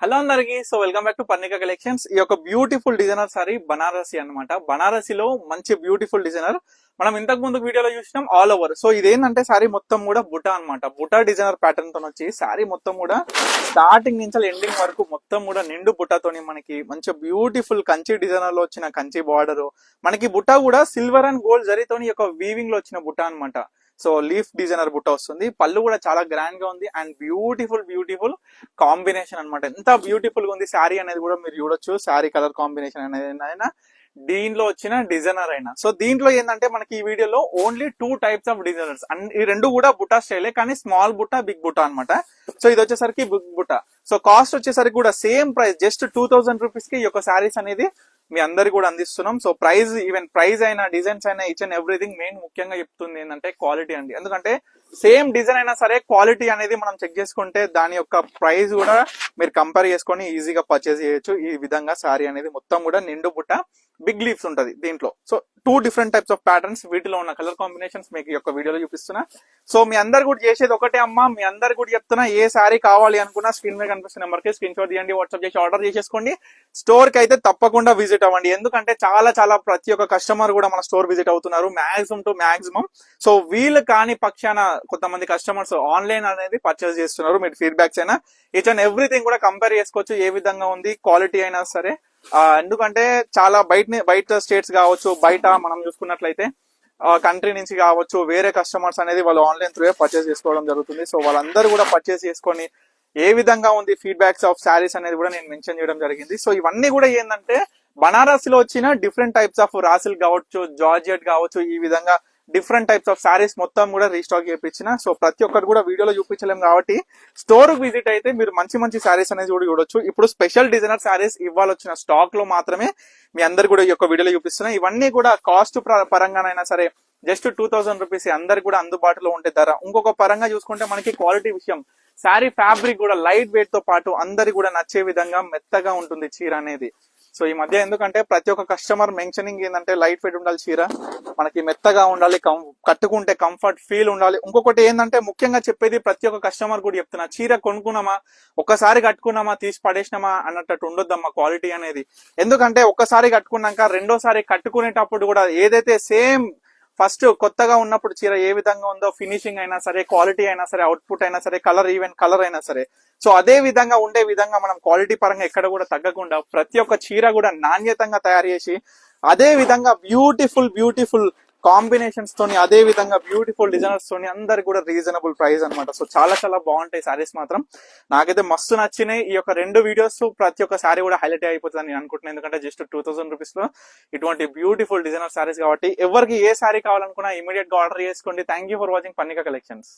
Hello అందరికి. So welcome back to Parnika collections. ఈ యొక్క బ్యూటిఫుల్ డిజైనర్ సారీ బనారసి అన్నమాట. బనారసిలో మంచి బ్యూటిఫుల్ డిజైనర్ మనం ఇంతకు ముందు వీడియోలో చూసినాం ఆల్ ఓవర్. సో ఇదేంటంటే సారీ మొత్తం కూడా బుటా అన్నమాట. బుటా డిజైనర్ ప్యాటర్న్ తో వచ్చి సారీ మొత్తం కూడా స్టార్టింగ్ నుంచి ఎండింగ్ వరకు మొత్తం కూడా నిండు బుటాతోని మనకి మంచి బ్యూటిఫుల్ కంచి డిజైనర్ లో వచ్చిన కంచి బార్డర్, మనకి బుటా కూడా సిల్వర్ అండ్ గోల్డ్ జరీతోని యొక్క వీవింగ్ లో వచ్చిన బుటా అన్నమాట. సో లీఫ్ డిజైనర్ బుట్ట వస్తుంది. పళ్ళు కూడా చాలా గ్రాండ్ గా ఉంది అండ్ బ్యూటిఫుల్ కాంబినేషన్ అన్నమాట. ఎంత బ్యూటిఫుల్ గా ఉంది శారీ అనేది కూడా మీరు చూడొచ్చు. శారీ కలర్ కాంబినేషన్ అనేది దీంట్లో వచ్చిన డిజైనర్ అయినా. సో దీంట్లో ఏంటంటే మనకి ఈ వీడియోలో ఓన్లీ 2 టైప్స్ ఆఫ్ డిజైనర్స్. ఈ రెండు కూడా బుటా స్టైలే, కానీ స్మాల్ బుట్ట బిగ్ బుట్ట అనమాట. సో ఇది వచ్చేసరికి బిగ్ బుట్ట. సో కాస్ట్ వచ్చేసరికి కూడా సేమ్ ప్రైస్, జస్ట్ 2000 రూపీస్ కి ఈ యొక్క శారీస్ అనేది మీ అందరికి కూడా అందిస్తున్నాం. సో ప్రైస్, ఈవెన్ ప్రైస్ అయినా డిజైన్స్ అయినా ఈచ్ అండ్ ఎవ్రీథింగ్ మెయిన్ ముఖ్యంగా చెప్తుంది ఏంటంటే క్వాలిటీ అండి. ఎందుకంటే సేమ్ డిజైన్ అయినా సరే క్వాలిటీ అనేది మనం చెక్ చేసుకుంటే దాని యొక్క ప్రైస్ కూడా మీరు కంపేర్ చేసుకొని ఈజీగా పర్చేస్ చేయొచ్చు. ఈ విధంగా శారీ అనేది మొత్తం కూడా నిండు బుట్ట, బిగ్ లీవ్స్ ఉంటది దీంట్లో. So 2 different types of patterns, వీటిలో ఉన్న కలర్ కాంబినేషన్స్ మీకు ఈ యొక్క వీడియోలో చూపిస్తున్నా. సో మీ అందరు కూడా చేసేది ఒకటే అమ్మా, మీ అందరు కూడా చెప్తున్నా, ఏ శారీ కావాలి అనుకున్నా స్క్రీన్ మీద కనిపిస్తున్న నెంబర్ కి స్క్రీన్ షాట్ తీయండి, వాట్సాప్ చేసి ఆర్డర్ చేసేసుకోండి. స్టోర్ కి అయితే తప్పకుండా విజిట్ అవ్వండి. ఎందుకంటే చాలా ప్రతి ఒక్క కస్టమర్ కూడా మన స్టోర్ విజిట్ అవుతున్నారు మాక్సిమం టు మాక్సిమం. సో వీళ్ళు కాని పక్షాన కొంతమంది కస్టమర్స్ ఆన్లైన్ అనేది పర్చేస్ చేస్తున్నారు. మీరు ఫీడ్బ్యాక్స్ అయినా ఈచ్ అండ్ ఎవ్రీథింగ్ కూడా కంపేర్ చేసుకోవచ్చు, ఏ విధంగా ఉంది క్వాలిటీ అయినా సరే. ఎందుకంటే చాలా బయట స్టేట్స్ కావచ్చు, బయట మనం చూసుకున్నట్లయితే కంట్రీ నుంచి కావచ్చు, వేరే కస్టమర్స్ అనేది వాళ్ళు ఆన్లైన్ త్రూ పర్చేస్ చేసుకోవడం జరుగుతుంది. సో వాళ్ళందరూ కూడా పర్చేస్ చేసుకొని ఏ విధంగా ఉంది ఫీడ్బ్యాక్స్ ఆఫ్ శారీస్ అనేది కూడా నేను మెన్షన్ చేయడం జరిగింది. సో ఇవన్నీ కూడా ఏంటంటే బనారస్ లో వచ్చిన డిఫరెంట్ టైప్స్ ఆఫ్ రాసిల్ కావచ్చు, జార్జెట్ కావచ్చు, ఈ విధంగా డిఫరెంట్ టైప్స్ ఆఫ్ శారీస్ మొత్తం కూడా రీస్టాక్ చేయించిన. సో ప్రతి ఒక్కరు కూడా వీడియోలో చూపించలేం కాబట్టి స్టోర్ విజిట్ అయితే మీరు మంచి శారీస్ అనేది కూడా చూడొచ్చు. ఇప్పుడు స్పెషల్ డిజైనర్ శారీస్ ఇవాళ వచ్చిన స్టాక్ లో మాత్రమే మీ అందరు కూడా ఈ యొక్క వీడియోలో చూపిస్తున్నాయి. ఇవన్నీ కూడా కాస్ట్ పరంగానైనా సరే జస్ట్ 2000 రూపీస్ అందరికి కూడా అందుబాటులో ఉంటే ధర. ఇంకొక పరంగా చూసుకుంటే మనకి క్వాలిటీ విషయం, శారీ ఫ్యాబ్రిక్ కూడా లైట్ వెయిట్ తో పాటు అందరికి కూడా నచ్చే విధంగా మెత్తగా ఉంటుంది చీర అనేది. సో ఈ మధ్య ఎందుకంటే ప్రతి ఒక్క కస్టమర్ మెన్షనింగ్ ఏంటంటే లైట్ వెయిట్ ఉండాలి చీర, మనకి మెత్తగా ఉండాలి, కట్టుకుంటే కంఫర్ట్ ఫీల్ ఉండాలి. ఇంకొకటి ఏంటంటే ముఖ్యంగా చెప్పేది ప్రతి ఒక్క కస్టమర్ కూడా చెప్తున్నా, చీర కొనుక్కున్నామా ఒక్కసారి కట్టుకున్నామా తీసి పడేసినామా అన్నట్టు ఉండొద్దమ్మా క్వాలిటీ అనేది. ఎందుకంటే ఒక్కసారి కట్టుకున్నాక రెండోసారి కట్టుకునేటప్పుడు కూడా ఏదైతే సేమ్ ఫస్ట్ కొత్తగా ఉన్నప్పుడు చీర ఏ విధంగా ఉందో ఫినిషింగ్ అయినా సరే, క్వాలిటీ అయినా సరే, అవుట్పుట్ అయినా సరే, ఈవెన్ కలర్ అయినా సరే, సో అదే విధంగా ఉండే విధంగా మనం క్వాలిటీ పరంగా ఎక్కడ కూడా తగ్గకుండా ప్రతి ఒక్క చీర కూడా నాణ్యతంగా తయారు చేసి అదే విధంగా బ్యూటిఫుల్ కాంబినేషన్స్ తోని, అదే విధంగా బ్యూటిఫుల్ డిజైనర్స్ తోని అందరు కూడా రీజనబుల్ ప్రైస్ అనమాట. సో చాలా బాగుంటాయి సారీస్ మాత్రం. నాకైతే మస్తు నచ్చినాయి. ఈ యొక్క 2 వీడియోస్ ప్రతి ఒక్క సారీ కూడా హైలైట్ అయిపోతుంది నేను అనుకుంటున్నాను. ఎందుకంటే జస్ట్ 2000 రూపీస్ లో ఇటువంటి బ్యూటిఫుల్ డిజైనర్ సారీస్ కాబట్టి ఎవరికి ఏ సారీ కావాలనుకున్నా ఇమీడియట్ గా ఆర్డర్ చేసుకోండి. Thank you for watching Parnika collections.